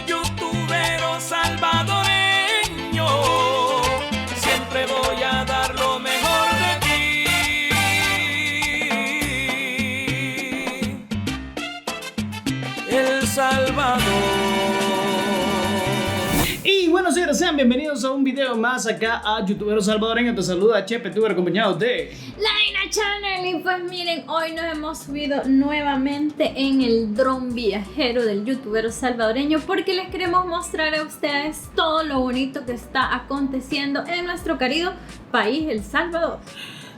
youtubero salvadoreño, siempre voy a dar lo mejor de ti. El Salvador. Y bueno, señores, sean bienvenidos a un video más acá a Youtubero Salvadoreño. Te saluda Chepe, tuber acompañado de Laina Channel. Y pues miren, hoy nos hemos subido nuevamente en el dron viajero del Youtubero Salvadoreño, porque les queremos mostrar a ustedes todo lo bonito que está aconteciendo en nuestro querido país, El Salvador.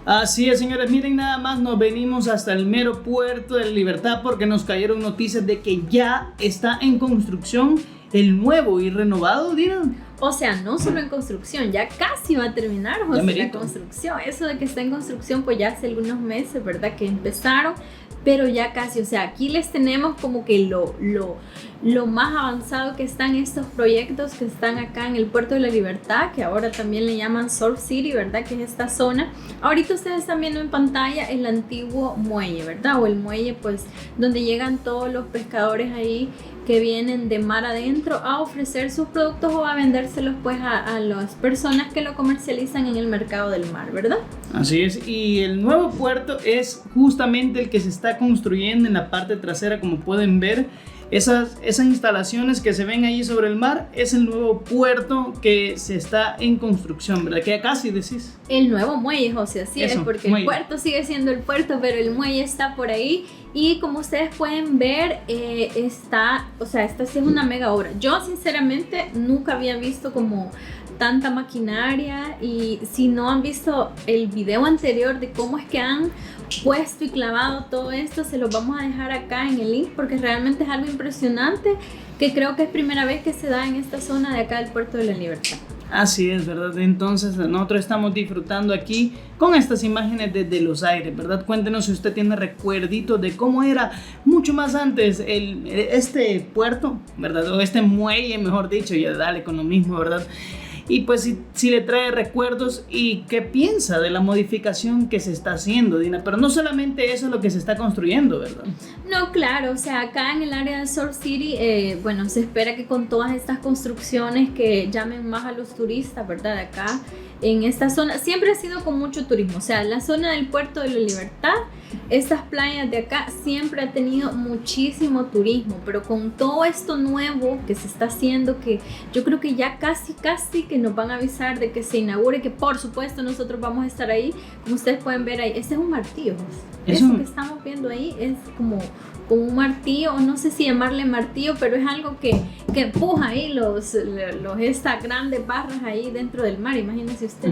Así es, señores, miren, nada más nos venimos hasta el mero puerto de la Libertad porque nos cayeron noticias de que ya está en construcción el nuevo y renovado, Dina. O sea, no solo en construcción, ya casi va a terminar, José, la construcción. Eso de que está en construcción, pues ya hace algunos meses, ¿verdad? Que empezaron, pero ya casi. O sea, aquí les tenemos como que lo más avanzado que están estos proyectos que están acá en el Puerto de la Libertad, que ahora también le llaman Surf City, ¿verdad? Que es esta zona. Ahorita ustedes están viendo en pantalla el antiguo muelle, ¿verdad? O el muelle, pues, donde llegan todos los pescadores ahí que vienen de mar adentro a ofrecer sus productos o a vendérselos pues a las personas que lo comercializan en el mercado del mar, ¿verdad? Así es, y el nuevo puerto es justamente el que se está construyendo en la parte trasera, como pueden ver. Esas instalaciones que se ven ahí sobre el mar es el nuevo puerto que se está en construcción, ¿verdad? Que ya casi decís. El nuevo muelle, José, así es, porque muelle. El puerto sigue siendo el puerto, pero el muelle está por ahí. Y como ustedes pueden ver, esta sí es una mega obra. Yo sinceramente nunca había visto como tanta maquinaria, y si no han visto el video anterior de cómo es que han puesto y clavado todo esto, se los vamos a dejar acá en el link, porque realmente es algo impresionante que creo que es primera vez que se da en esta zona de acá del Puerto de la Libertad. Así es, ¿verdad? Entonces nosotros estamos disfrutando aquí con estas imágenes desde los aires, ¿verdad? Cuéntenos si usted tiene recuerditos de cómo era mucho más antes este puerto, ¿verdad? O este muelle, mejor dicho, ya dale con lo mismo, ¿verdad? Y pues si le trae recuerdos y qué piensa de la modificación que se está haciendo, Dina. Pero no solamente eso es lo que se está construyendo, ¿verdad? No, claro, o sea, acá en el área de Surf City, bueno, se espera que con todas estas construcciones que llamen más a los turistas, ¿verdad? Acá en esta zona, siempre ha sido con mucho turismo, o sea, la zona del Puerto de la Libertad, estas playas de acá siempre ha tenido muchísimo turismo, pero con todo esto nuevo que se está haciendo, que yo creo que ya casi que nos van a avisar de que se inaugure, que por supuesto nosotros vamos a estar ahí, como ustedes pueden ver ahí. Este es un martillo, eso que estamos viendo ahí es como un martillo, o no sé si llamarle martillo, pero es algo que empuja ahí estas grandes barras ahí dentro del mar, imagínense usted.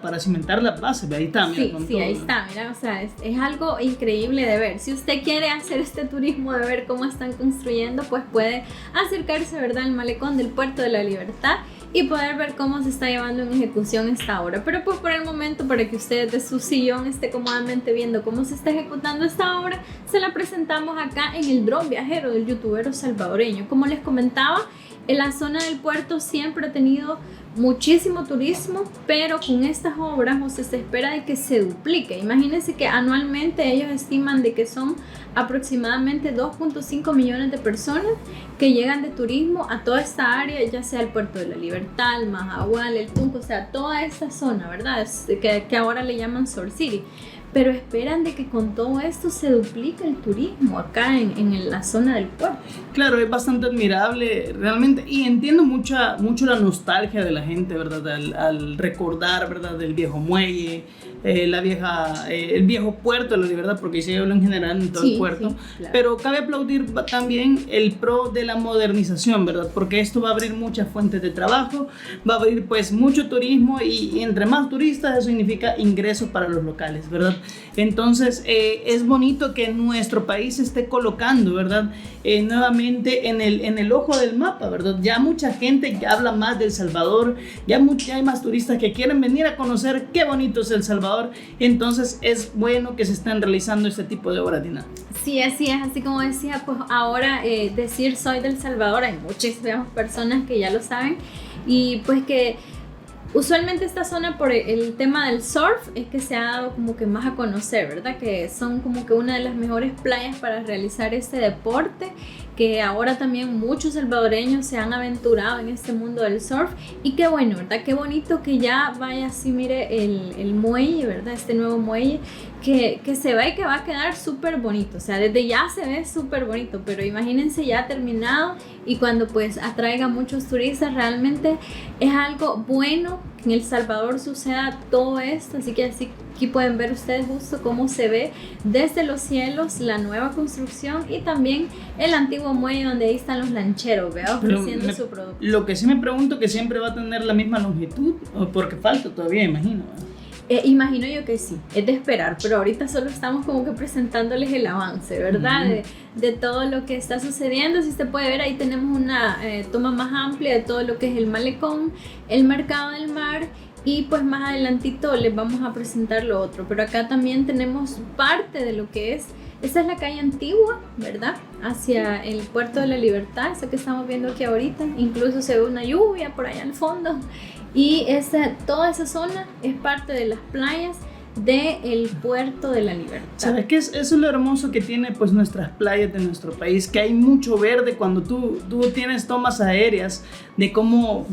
Para cimentar la base, ahí está, mira, sí, ahí está, mira, o sea, es algo increíble de ver. Si usted quiere hacer este turismo de ver cómo están construyendo, pues puede acercarse, ¿verdad?, al malecón del Puerto de la Libertad y poder ver cómo se está llevando en ejecución esta obra. Pero pues por el momento, para que usted de su sillón esté cómodamente viendo cómo se está ejecutando esta obra, se la presentamos acá en el dron viajero del Youtubero Salvadoreño. Como les comentaba, en la zona del puerto siempre ha tenido muchísimo turismo, pero con estas obras, o sea, se espera de que se duplique. Imagínense que anualmente ellos estiman de que son aproximadamente 2.5 millones de personas que llegan de turismo a toda esta área, ya sea el Puerto de la Libertad, el Majahual, el Tunco, o sea, toda esta zona, ¿verdad? Que ahora le llaman Surf City. Pero esperan de que con todo esto se duplique el turismo acá en la zona del puerto. Claro, es bastante admirable realmente, y entiendo mucho la nostalgia de la gente, ¿verdad? Al recordar, ¿verdad?, del viejo muelle, el viejo puerto de la Libertad, porque se habla en general en todo el puerto. Sí, claro. Pero cabe aplaudir también el pro de la modernización, ¿verdad? Porque esto va a abrir muchas fuentes de trabajo, va a abrir pues mucho turismo, y entre más turistas eso significa ingresos para los locales, ¿verdad? Entonces es bonito que nuestro país se esté colocando, ¿verdad?, nuevamente en el ojo del mapa, ¿verdad? Ya mucha gente habla más de El Salvador, ya hay más turistas que quieren venir a conocer qué bonito es El Salvador. Entonces es bueno que se estén realizando este tipo de obras, Dina. Sí, así es, así como decía, pues ahora decir soy del Salvador, hay muchísimas personas que ya lo saben, y pues que Usualmente esta zona por el tema del surf es que se ha dado como que más a conocer, ¿verdad? Que son como que una de las mejores playas para realizar este deporte, que ahora también muchos salvadoreños se han aventurado en este mundo del surf. Y qué bueno, ¿verdad? Qué bonito que ya vaya así, mire, el muelle, ¿verdad? Este nuevo muelle que se ve que va a quedar súper bonito. O sea, desde ya se ve súper bonito, pero imagínense ya terminado y cuando pues atraiga muchos turistas. Realmente es algo bueno que en El Salvador suceda todo esto. Así que aquí pueden ver ustedes justo cómo se ve desde los cielos la nueva construcción y también el antiguo muelle donde ahí están los lancheros, ¿vea? Ofreciendo su producto. Lo que sí me pregunto, que siempre va a tener la misma longitud, porque falta todavía, imagino. Imagino yo que sí, es de esperar, pero ahorita solo estamos como que presentándoles el avance, ¿verdad? De todo lo que está sucediendo. Si usted puede ver, ahí tenemos una toma más amplia de todo lo que es el malecón, el mercado del mar, y pues más adelantito les vamos a presentar lo otro. Pero acá también tenemos parte de lo que es, esta es la calle antigua, ¿verdad? Hacia el Puerto de la Libertad, esa que estamos viendo aquí ahorita. Incluso se ve una lluvia por allá al fondo. Y toda esa zona es parte de las playas del Puerto de la Libertad. ¿Sabes qué? Eso es lo hermoso que tiene pues nuestras playas de nuestro país, que hay mucho verde. Cuando tú tienes tomas aéreas de cómo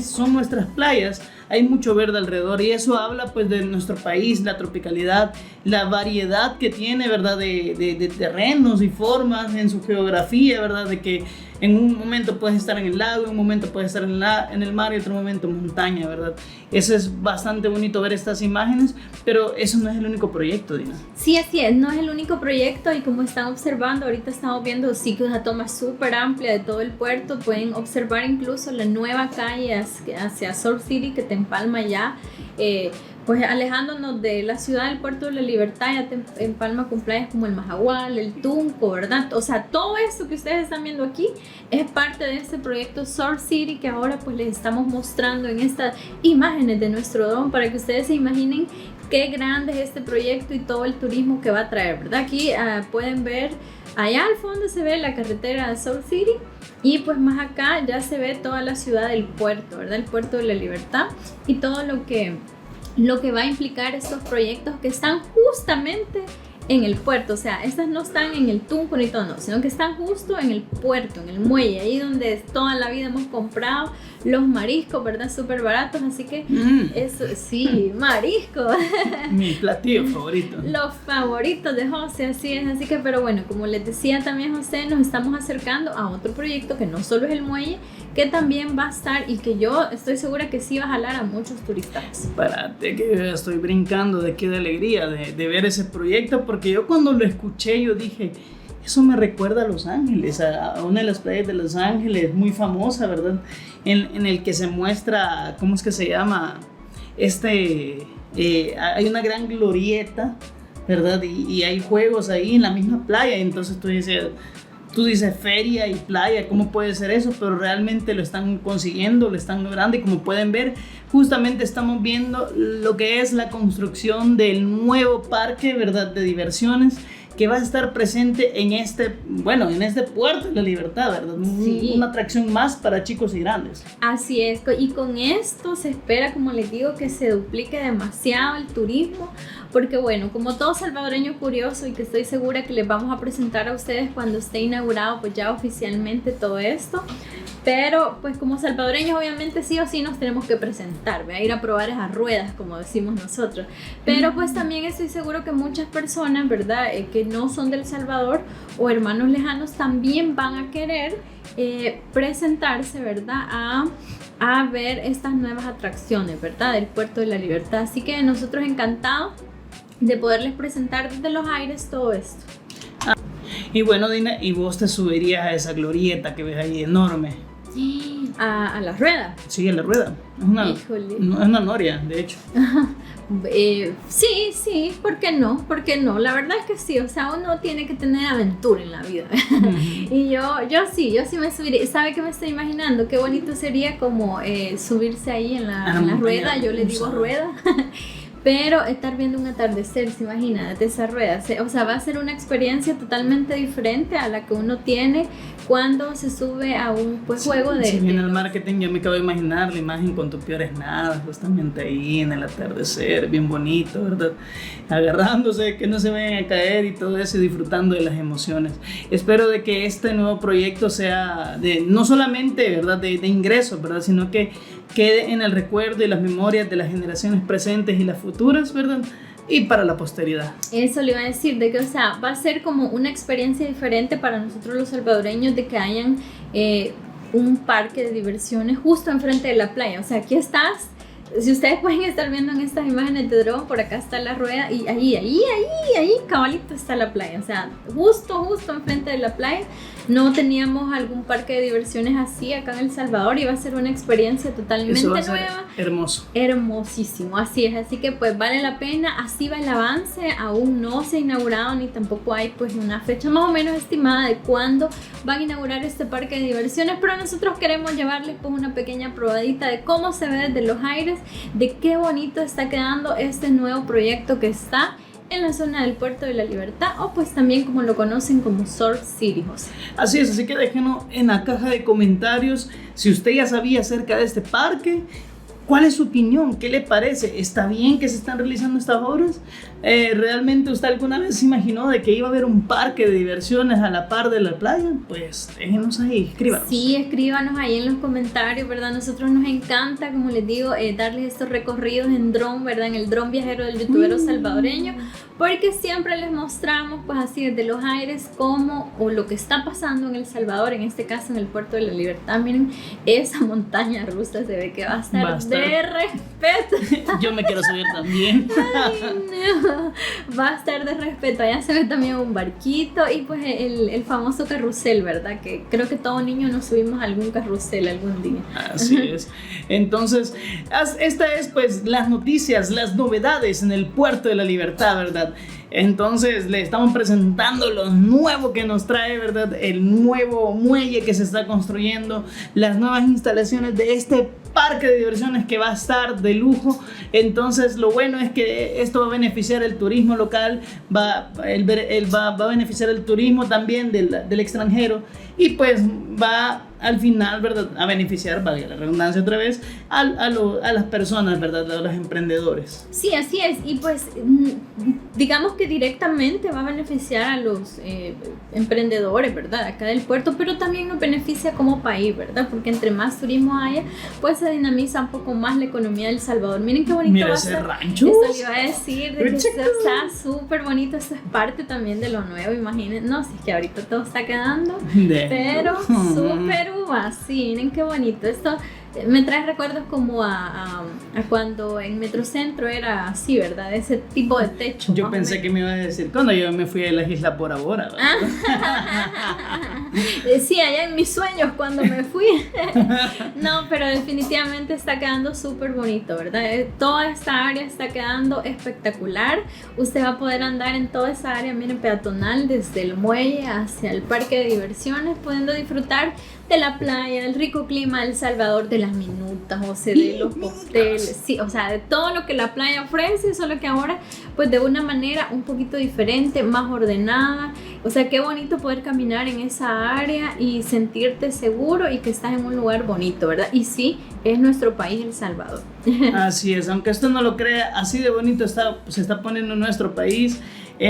son nuestras playas, hay mucho verde alrededor, y eso habla pues de nuestro país, la tropicalidad, la variedad que tiene, ¿verdad? De terrenos y formas en su geografía, ¿verdad? De que en un momento puedes estar en el lago, en un momento puedes estar en el mar y otro momento en montaña, ¿verdad? Eso es bastante bonito ver estas imágenes, pero eso no es el único proyecto, Dina. Sí, así es, no es el único proyecto, y como están observando, ahorita estamos viendo sí que una toma súper amplia de todo el puerto. Pueden observar incluso la nueva calle hacia Surf City, que te empalma ya, pues alejándonos de la ciudad del Puerto de la Libertad. Ya te empalma con playas como el Majagual, el Tunco, ¿verdad? O sea, todo esto que ustedes están viendo aquí es parte de este proyecto Surf City, que ahora pues les estamos mostrando en estas imágenes de nuestro dron, para que ustedes se imaginen qué grande es este proyecto y todo el turismo que va a traer, ¿verdad? Aquí pueden ver, allá al fondo se ve la carretera de Surf City, y pues más acá ya se ve toda la ciudad del puerto, ¿verdad? El Puerto de la Libertad, y todo lo que va a implicar estos proyectos que están justamente en el puerto. O sea, estas no están en el Tunco ni todo, no, sino que están justo en el puerto, en el muelle, ahí donde toda la vida hemos comprado los mariscos, ¿verdad? Súper baratos, así que eso, sí, mariscos. Mi platillo favorito. Los favoritos de José, así es. Así que, pero bueno, como les decía también José, nos estamos acercando a otro proyecto que no solo es el muelle, que también va a estar, y que yo estoy segura que sí va a jalar a muchos turistas. Espérate, que estoy brincando de qué de alegría de ver ese proyecto, porque yo cuando lo escuché yo dije, eso me recuerda a Los Ángeles, a una de las playas de Los Ángeles, muy famosa, ¿verdad? En el que se muestra, ¿cómo es que se llama? Hay una gran glorieta, ¿verdad? Y hay juegos ahí en la misma playa. Entonces tú dices feria y playa, ¿cómo puede ser eso? Pero realmente lo están consiguiendo, lo están logrando, y como pueden ver, justamente estamos viendo lo que es la construcción del nuevo parque, ¿verdad? De diversiones, que va a estar presente en este Puerto de la Libertad, ¿verdad? Sí. Una atracción más para chicos y grandes. Así es, y con esto se espera, como les digo, que se duplique demasiado el turismo, porque bueno, como todo salvadoreño curioso, y que estoy segura que les vamos a presentar a ustedes cuando esté inaugurado pues ya oficialmente todo esto, pero pues como salvadoreños obviamente sí o sí nos tenemos que presentar, ¿ve? A ir a probar esas ruedas, como decimos nosotros, pero pues también estoy seguro que muchas personas, ¿verdad? Que no son del Salvador o hermanos lejanos también van a querer presentarse, ¿verdad? A ver estas nuevas atracciones, ¿verdad? Del Puerto de la Libertad. Así que nosotros encantados de poderles presentar desde los aires todo esto. Y bueno, Dina, ¿y vos te subirías a esa glorieta que ves ahí enorme? A la rueda. Sí, a la rueda. Híjole. Es una noria, de hecho. Sí, ¿por qué no? ¿Por qué no? La verdad es que sí, o sea, uno tiene que tener aventura en la vida. Y yo sí me subiría. ¿Sabe qué me estoy imaginando? Qué bonito sería como subirse ahí en la rueda, yo le digo rueda. pero estar viendo un atardecer, se imagina, de esa rueda, o sea, va a ser una experiencia totalmente diferente a la que uno tiene cuando se sube a un juego de... Si viene el marketing, yo me acabo de imaginar la imagen con tu peor es nada, justamente ahí en el atardecer, bien bonito, ¿verdad? Agarrándose, que no se vayan a caer y todo eso, y disfrutando de las emociones. Espero de que este nuevo proyecto sea de no solamente, ¿verdad?, de ingresos, ¿verdad?, sino que quede en el recuerdo y las memorias de las generaciones presentes y las futuras, ¿verdad?, y para la posteridad. Eso le iba a decir, de que, o sea, va a ser como una experiencia diferente para nosotros los salvadoreños, de que hayan un parque de diversiones justo enfrente de la playa. O sea, aquí estás, si ustedes pueden estar viendo en estas imágenes de dron, por acá está la rueda y ahí, cabalito está la playa. O sea, justo enfrente de la playa. No teníamos algún parque de diversiones así acá en El Salvador y va a ser una experiencia totalmente Eso va a ser nueva. hermoso. Hermosísimo, así es. Así que pues vale la pena, así va el avance. Aún no se ha inaugurado ni tampoco hay pues una fecha más o menos estimada de cuándo van a inaugurar este parque de diversiones, pero nosotros queremos llevarles pues una pequeña probadita de cómo se ve desde los aires, de qué bonito está quedando este nuevo proyecto que está en la zona del Puerto de la Libertad, o pues también como lo conocen como Surf City, José. Así es, así que déjenos en la caja de comentarios si usted ya sabía acerca de este parque. ¿Cuál es su opinión? ¿Qué le parece? ¿Está bien que se están realizando estas obras? ¿Realmente usted alguna vez se imaginó de que iba a haber un parque de diversiones a la par de la playa? Pues déjenos ahí, escríbanos. Sí, escríbanos ahí en los comentarios, ¿verdad? Nosotros nos encanta, como les digo, darles estos recorridos en dron, ¿verdad? En el dron viajero del youtubero salvadoreño, porque siempre les mostramos, pues así desde los aires, cómo o lo que está pasando en El Salvador, en este caso en el Puerto de la Libertad. Miren, esa montaña rusa se ve que va a estar de respeto. Yo me quiero subir también. Ay, no. Va a estar de respeto. Allá se ve también un barquito y pues el famoso carrusel, ¿verdad? Que creo que todo niño nos subimos a algún carrusel algún día. Así es. Entonces, esta es pues las noticias, las novedades en el Puerto de la Libertad, ¿verdad? Entonces le estamos presentando lo nuevo que nos trae, ¿verdad? El nuevo muelle que se está construyendo, las nuevas instalaciones de este parque de diversiones que va a estar de lujo. Entonces lo bueno es que esto va a beneficiar el turismo local, va a beneficiar el turismo también del extranjero, y pues va al final, ¿verdad?, a beneficiar, valga la redundancia otra vez, a las personas, ¿verdad?, a los emprendedores. Sí, así es. Y pues digamos que directamente va a beneficiar a los emprendedores, ¿verdad?, acá del puerto, pero también nos beneficia como país, ¿verdad?, porque entre más turismo haya, pues se dinamiza un poco más la economía del Salvador. Miren qué bonito. Mira va ese a ser rancho. Eso le iba a decir, de que esto está súper bonito. Esto es parte también de lo nuevo, imaginen. No, si es que ahorita todo está quedando, pero súper sí, miren qué bonito. Esto me trae recuerdos como a cuando en Metrocentro era así, ¿verdad? Ese tipo de techo. Yo pensé que me iba a decir cuando yo me fui a la isla por ahora. Sí, allá en mis sueños cuando me fui. No, pero definitivamente está quedando súper bonito, ¿verdad? Toda esta área está quedando espectacular. Usted va a poder andar en toda esa área, miren, peatonal, desde el muelle hacia el parque de diversiones, pudiendo disfrutar de la playa, del rico clima de El Salvador, de las minutas, o sea, de los hoteles, sí, o sea, de todo lo que la playa ofrece, solo que ahora, pues de una manera un poquito diferente, más ordenada. O sea, qué bonito poder caminar en esa área y sentirte seguro y que estás en un lugar bonito, ¿verdad? Y sí, es nuestro país, El Salvador. Así es, aunque usted no lo crea, así de bonito se está poniendo nuestro país.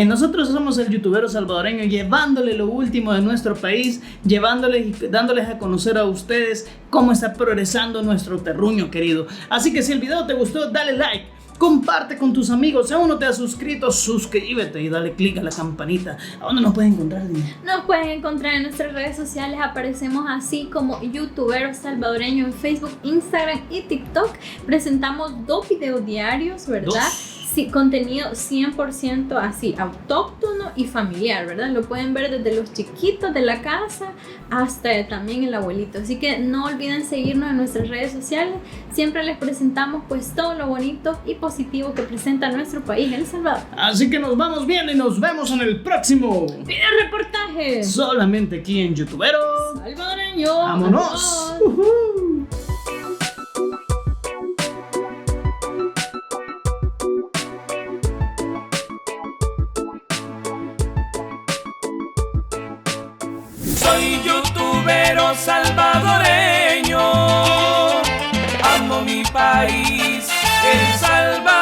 Nosotros somos el youtubero salvadoreño, llevándole lo último de nuestro país, llevándoles y dándoles a conocer a ustedes cómo está progresando nuestro terruño querido. Así que si el video te gustó, dale like, comparte con tus amigos. Si aún no te has suscrito, suscríbete y dale click a la campanita. ¿A dónde nos pueden encontrar, Dina? Nos pueden encontrar en nuestras redes sociales. Aparecemos así como youtubero salvadoreño en Facebook, Instagram y TikTok. Presentamos 2 videos diarios, ¿verdad? Sí, contenido 100% así, autóctono y familiar, ¿verdad? Lo pueden ver desde los chiquitos de la casa hasta también el abuelito. Así que no olviden seguirnos en nuestras redes sociales. Siempre les presentamos pues todo lo bonito y positivo que presenta nuestro país, El Salvador. Así que nos vamos bien y nos vemos en el próximo video reportaje. Solamente aquí en Youtubero Salvadoreño. ¡Vámonos! Soy youtubero salvadoreño, amo mi país, El Salvador.